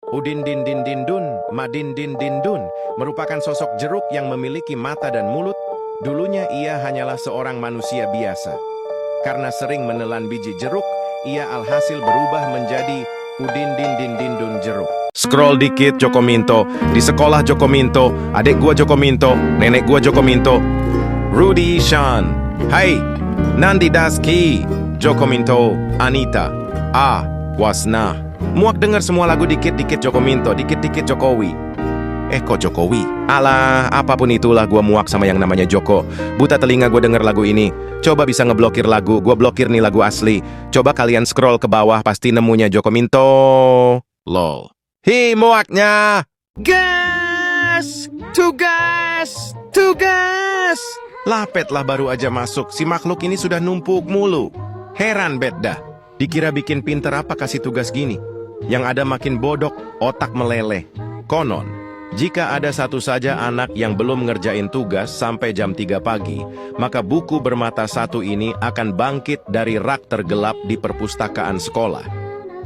Udin din din din dun, Madin din din dun, merupakan sosok jeruk yang memiliki mata dan mulut. Dulunya ia hanyalah seorang manusia biasa. Karena sering menelan biji jeruk, ia alhasil berubah menjadi Udin din din din dun jeruk. Scroll dikit Joko Minto, di sekolah Joko Minto, adik gua Joko Minto, nenek gua Joko Minto. Rudy Sean, hai, Nandi Daski, Joko Minto, Anita, Wasna. Muak denger semua lagu dikit-dikit Joko Minto, dikit-dikit Jokowi. Kok Jokowi? Alah, apapun itulah gua muak sama yang namanya Joko. Buta telinga gua denger lagu ini. Coba bisa ngeblokir lagu, gua blokir nih lagu asli. Coba kalian scroll ke bawah, pasti nemunya Joko Minto. Lol. Hi, muaknya. Gas! Tugas! Tugas! Lapetlah baru aja masuk, si makhluk ini sudah numpuk mulu. Heran bet dah. Dikira bikin pinter apa kasih tugas gini? Yang ada makin bodok, otak meleleh. Konon, jika ada satu saja anak yang belum ngerjain tugas sampai jam 3 pagi, maka buku bermata satu ini akan bangkit dari rak tergelap di perpustakaan sekolah.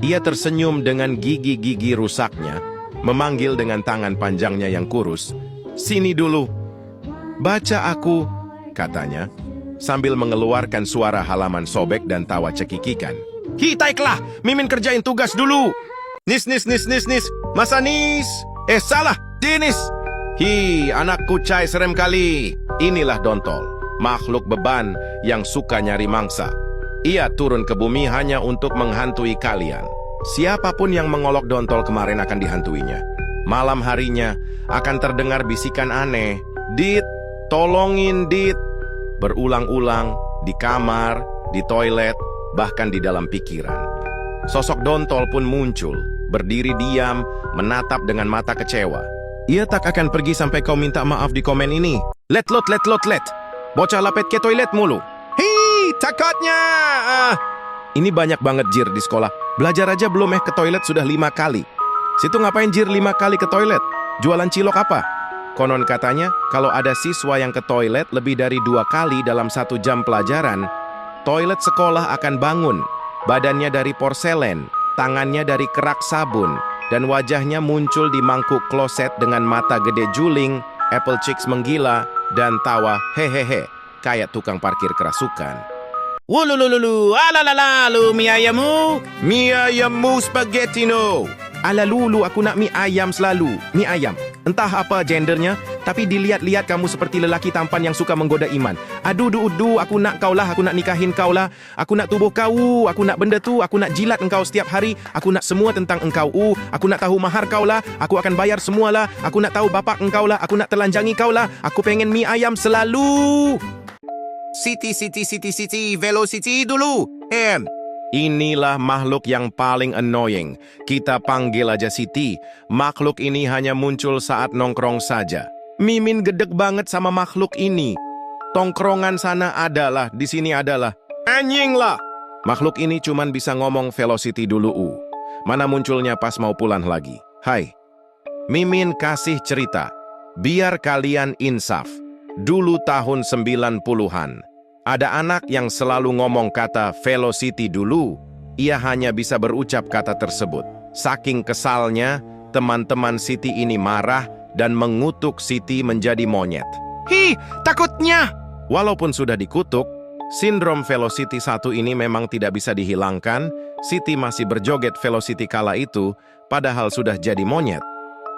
Ia tersenyum dengan gigi-gigi rusaknya, memanggil dengan tangan panjangnya yang kurus. Sini dulu. Baca aku, katanya, sambil mengeluarkan suara halaman sobek dan tawa cekikikan. Taiklah, Mimin kerjain tugas dulu. Nis, Masa nis? Salah, Dinis. Anak kucai serem kali. Inilah Dontol, makhluk beban yang suka nyari mangsa. Ia turun ke bumi hanya untuk menghantui kalian. Siapapun yang mengolok Dontol kemarin akan dihantuinya. Malam harinya akan terdengar bisikan aneh. Dit, tolongin Dit. Berulang-ulang, di kamar, di toilet, bahkan di dalam pikiran. Sosok Dontol pun muncul, berdiri diam, menatap dengan mata kecewa. Ia tak akan pergi sampai kau minta maaf di komen ini. Let. Bocah lapet ke toilet mulu. Takutnya. Ini banyak banget jir di sekolah. Belajar aja belum ke toilet sudah 5 kali. Situ ngapain jir 5 kali ke toilet? Jualan cilok apa? Konon katanya, kalau ada siswa yang ke toilet lebih dari 2 kali dalam 1 jam pelajaran, toilet sekolah akan bangun. Badannya dari porselen, tangannya dari kerak sabun, dan wajahnya muncul di mangkuk kloset dengan mata gede juling, apple cheeks menggila, dan tawa hehehe, kayak tukang parkir kerasukan. Wululululu, alalalalu, mie ayammu? Mie ayammu spaghettino. Ala lulu, aku nak mie ayam selalu. Mie ayam. Entah apa gendernya, tapi dilihat-lihat kamu seperti lelaki tampan yang suka menggoda iman. Aduh, aku nak kau lah, aku nak nikahin kau lah. Aku nak tubuh kau, aku nak benda tu, aku nak jilat engkau setiap hari. Aku nak semua tentang engkau. Aku nak tahu mahar kau lah, aku akan bayar semualah. Aku nak tahu bapak engkau lah, aku nak telanjangi kau lah. Aku pengen mie ayam selalu. City, velocity dulu. Inilah makhluk yang paling annoying. Kita panggil aja Siti. Makhluk ini hanya muncul saat nongkrong saja. Mimin gedeg banget sama makhluk ini. Tongkrongan sana adalah, di sini adalah. Anjing lah! Makhluk ini cuman bisa ngomong velocity dulu. Mana munculnya pas mau pulang lagi. Hai. Mimin kasih cerita. Biar kalian insaf. Dulu tahun 90-an. Ada anak yang selalu ngomong kata velocity dulu. Ia hanya bisa berucap kata tersebut. Saking kesalnya, teman-teman Siti ini marah dan mengutuk Siti menjadi monyet. Takutnya! Walaupun sudah dikutuk, sindrom velocity 1 ini memang tidak bisa dihilangkan. Siti masih berjoget velocity kala itu, padahal sudah jadi monyet.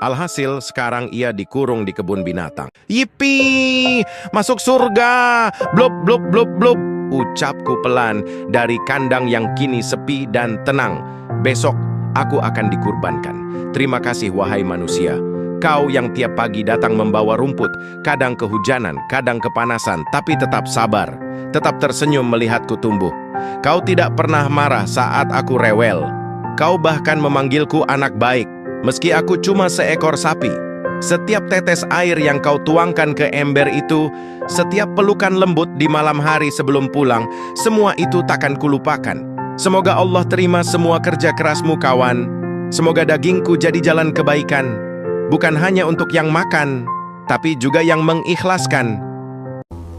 Alhasil, sekarang ia dikurung di kebun binatang. Yippee! Masuk surga! Blub, blub, blub, blub! Ucapku pelan dari kandang yang kini sepi dan tenang. Besok, aku akan dikurbankan. Terima kasih, wahai manusia. Kau yang tiap pagi datang membawa rumput, kadang kehujanan, kadang kepanasan, tapi tetap sabar. Tetap tersenyum melihatku tumbuh. Kau tidak pernah marah saat aku rewel. Kau bahkan memanggilku anak baik. Meski aku cuma seekor sapi, setiap tetes air yang kau tuangkan ke ember itu, setiap pelukan lembut di malam hari sebelum pulang, semua itu takkan kulupakan. Semoga Allah terima semua kerja kerasmu, kawan. Semoga dagingku jadi jalan kebaikan, bukan hanya untuk yang makan, tapi juga yang mengikhlaskan.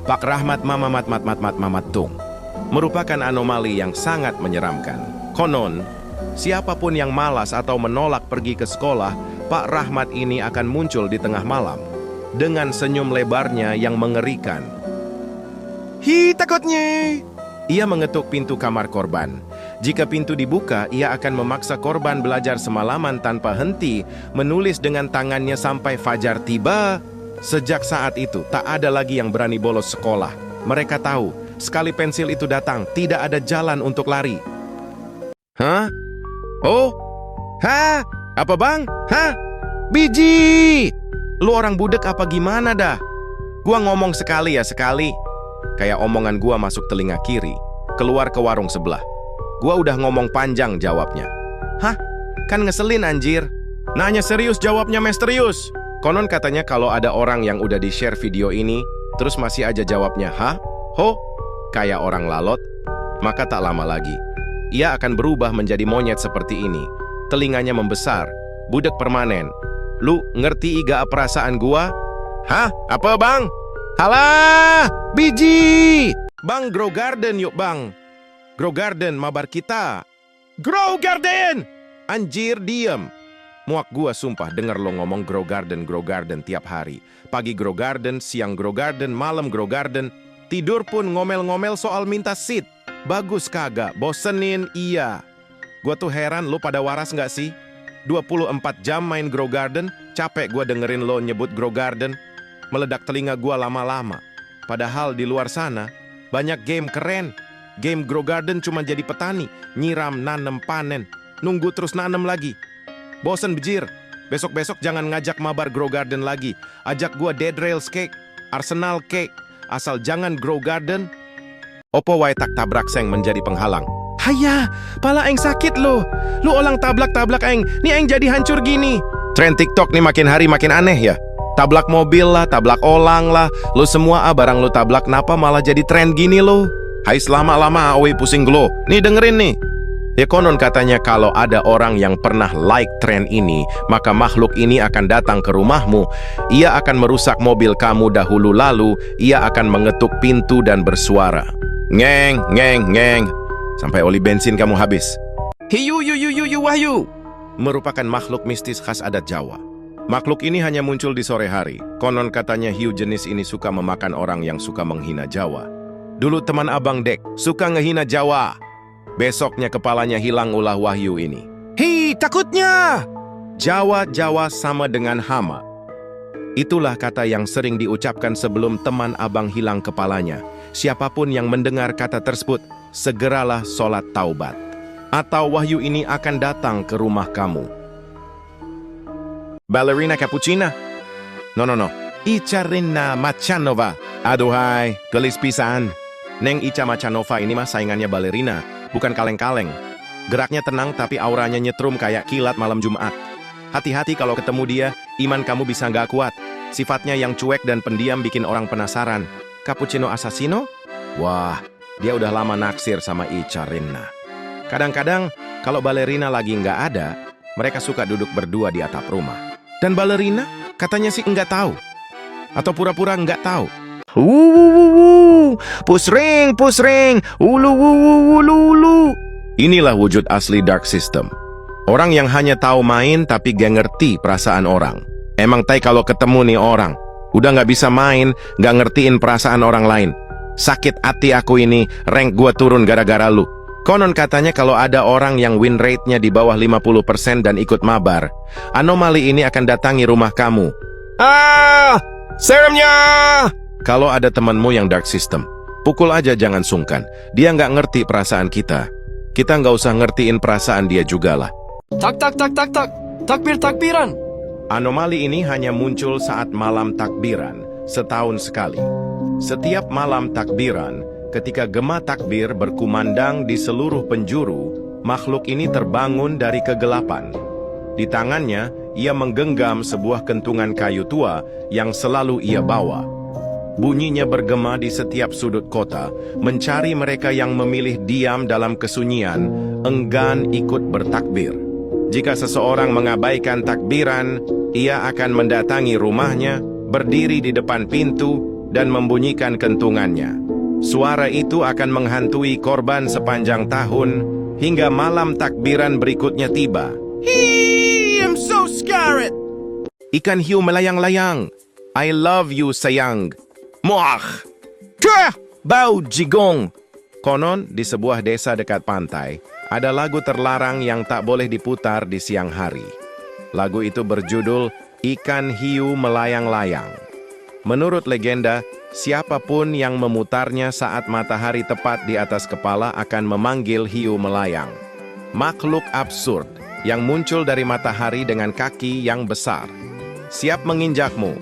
Pak Rahmat Mamat Tung merupakan anomali yang sangat menyeramkan. Konon, Siapapun yang malas atau menolak pergi ke sekolah, Pak Rahmat ini akan muncul di tengah malam dengan senyum lebarnya yang mengerikan. Hi, takutnya. Ia mengetuk pintu kamar korban. Jika pintu dibuka, ia akan memaksa korban belajar semalaman tanpa henti, menulis dengan tangannya sampai fajar tiba. Sejak saat itu, tak ada lagi yang berani bolos sekolah. Mereka tahu, sekali pensil itu datang, tidak ada jalan untuk lari. Hah? Oh? Hah? Apa bang? Hah? Biji! Lu orang budek apa gimana dah? Gua ngomong sekali ya sekali. Kayak omongan gua masuk telinga kiri, keluar ke warung sebelah. Gua udah ngomong panjang jawabnya. Hah? Kan ngeselin anjir. Nanya serius jawabnya misterius. Konon katanya kalau ada orang yang udah di-share video ini, terus masih aja jawabnya, hah? Ho? Kayak orang lalot, maka tak lama lagi, ia akan berubah menjadi monyet seperti ini. Telinganya membesar, budak permanen. Lu ngerti iga perasaan gua? Hah? Apa bang? Halah! Biji! Bang, Grow Garden yuk bang. Grow Garden, mabar kita. Grow Garden! Anjir, diem. Muak gua sumpah denger lo ngomong Grow Garden tiap hari. Pagi Grow Garden, siang Grow Garden, malam Grow Garden. Tidur pun ngomel-ngomel soal minta seat. Bagus kagak, bosenin iya. Gua tuh heran lo pada waras nggak sih? 24 jam main Grow Garden, capek gua dengerin lo nyebut Grow Garden. Meledak telinga gua lama-lama. Padahal di luar sana, banyak game keren. Game Grow Garden cuma jadi petani, nyiram, nanem, panen. Nunggu terus nanem lagi. Bosen bejir, besok-besok jangan ngajak mabar Grow Garden lagi. Ajak gua Dead Rails Cake, Arsenal Cake, asal jangan Grow Garden. Opo wae tak tabrak seng menjadi penghalang. Haya, pala eng sakit lo. Lu olang tablak-tablak eng, nih eng jadi hancur gini. Tren TikTok nih makin hari makin aneh ya. Tablak mobil lah, tablak olang lah. Lu semua barang lu tablak napa malah jadi tren gini lo. Hai selama-lama awe pusing gelo. Nih dengerin nih. Ya konon katanya kalau ada orang yang pernah like tren ini, maka makhluk ini akan datang ke rumahmu. Ia akan merusak mobil kamu dahulu lalu, ia akan mengetuk pintu dan bersuara. Ngeng, ngeng, ngeng. Sampai oli bensin kamu habis. Hiu, yu, yu, yu, yu, wahyu. Merupakan makhluk mistis khas adat Jawa. Makhluk ini hanya muncul di sore hari. Konon katanya hiu jenis ini suka memakan orang yang suka menghina Jawa. Dulu teman abang Dek suka ngehina Jawa. Besoknya kepalanya hilang ulah wahyu ini. Hi, takutnya! Jawa sama dengan hama. Itulah kata yang sering diucapkan sebelum teman abang hilang kepalanya. Siapapun yang mendengar kata tersebut, segeralah sholat taubat. Atau wahyu ini akan datang ke rumah kamu. Ballerina Cappuccina? No. Ica Rina Macanova. Aduhai, gelis pisan. Neng Ica Macanova ini mah saingannya ballerina. Bukan kaleng-kaleng. Geraknya tenang tapi auranya nyetrum kayak kilat malam Jumat. Hati-hati kalau ketemu dia, iman kamu bisa nggak kuat. Sifatnya yang cuek dan pendiam bikin orang penasaran. Cappuccino Assassino? Wah, dia udah lama naksir sama Ica Rina. Kadang-kadang, kalau balerina lagi nggak ada, mereka suka duduk berdua di atap rumah. Dan balerina katanya sih nggak tahu. Atau pura-pura nggak tahu. Pusring, ulu. Inilah wujud asli Dark System. Orang yang hanya tahu main tapi gak ngerti perasaan orang. Emang tai kalau ketemu nih orang, udah gak bisa main, gak ngertiin perasaan orang lain. Sakit hati aku ini, rank gua turun gara-gara lu. Konon katanya kalau ada orang yang win rate-nya di bawah 50% dan ikut mabar, anomali ini akan datangi rumah kamu. Seremnya! Kalau ada temanmu yang Dark System, pukul aja jangan sungkan. Dia nggak ngerti perasaan kita. Kita nggak usah ngertiin perasaan dia juga lah. Tak. Takbiran. Anomali ini hanya muncul saat malam takbiran, setahun sekali. Setiap malam takbiran, ketika gema takbir berkumandang di seluruh penjuru, makhluk ini terbangun dari kegelapan. Di tangannya, ia menggenggam sebuah kentungan kayu tua yang selalu ia bawa. Bunyinya bergema di setiap sudut kota, mencari mereka yang memilih diam dalam kesunyian, enggan ikut bertakbir. Jika seseorang mengabaikan takbiran, ia akan mendatangi rumahnya, berdiri di depan pintu, dan membunyikan kentungannya. Suara itu akan menghantui korban sepanjang tahun, Hingga malam takbiran berikutnya tiba. I'm so scared. Ikan hiu melayang-layang. I love you, sayang. Muah! Kah! Bau jigong. Konon, di sebuah desa dekat pantai, ada lagu terlarang yang tak boleh diputar di siang hari. Lagu itu berjudul Ikan Hiu Melayang-Layang. Menurut legenda, siapapun yang memutarnya saat matahari tepat di atas kepala akan memanggil hiu melayang. Makhluk absurd yang muncul dari matahari dengan kaki yang besar. Siap menginjakmu.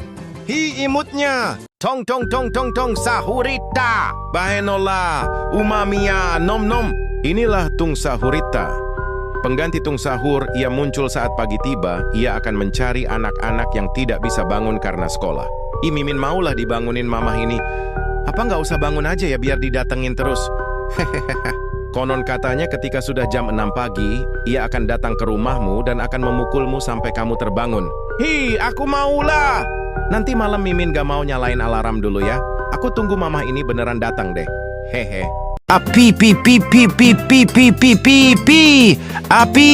Hi imutnya. Tong tong tong tong tong sahurita. Bahenola, umamia, nom nom. Inilah tung sahurita. Pengganti tung sahur, ia muncul saat pagi tiba. Ia akan mencari anak-anak yang tidak bisa bangun karena sekolah. Mimin maulah dibangunin mamah ini. Apa nggak usah bangun aja ya biar didatengin terus? Hehehe. Konon katanya ketika sudah jam 6 pagi, ia akan datang ke rumahmu dan akan memukulmu sampai kamu terbangun. Hi, aku maulah. Nanti malam Mimin gak mau nyalain alarm dulu ya. Aku tunggu mamah ini beneran datang deh. Hehe. Api pi pi pi pi pi pi pi pi pi. Api.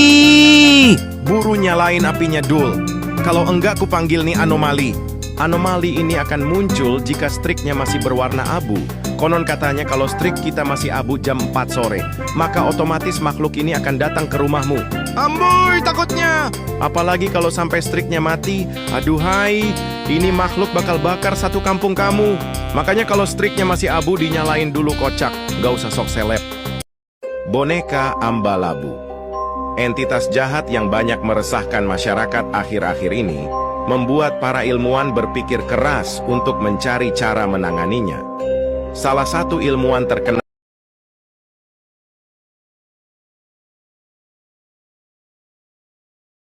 Buru nyalain apinya Dul. Kalau enggak kupanggil nih anomali. Anomali ini akan muncul jika striknya masih berwarna abu. Konon katanya kalau strik kita masih abu jam 4 sore, maka otomatis makhluk ini akan datang ke rumahmu. Amboy takutnya. Apalagi kalau sampai striknya mati, aduhai, ini makhluk bakal bakar satu kampung kamu. Makanya kalau striknya masih abu dinyalain dulu kocak, gak usah sok seleb. Boneka Ambalabu. Entitas jahat yang banyak meresahkan masyarakat akhir-akhir ini, membuat para ilmuwan berpikir keras untuk mencari cara menanganinya. Salah satu ilmuwan terkenal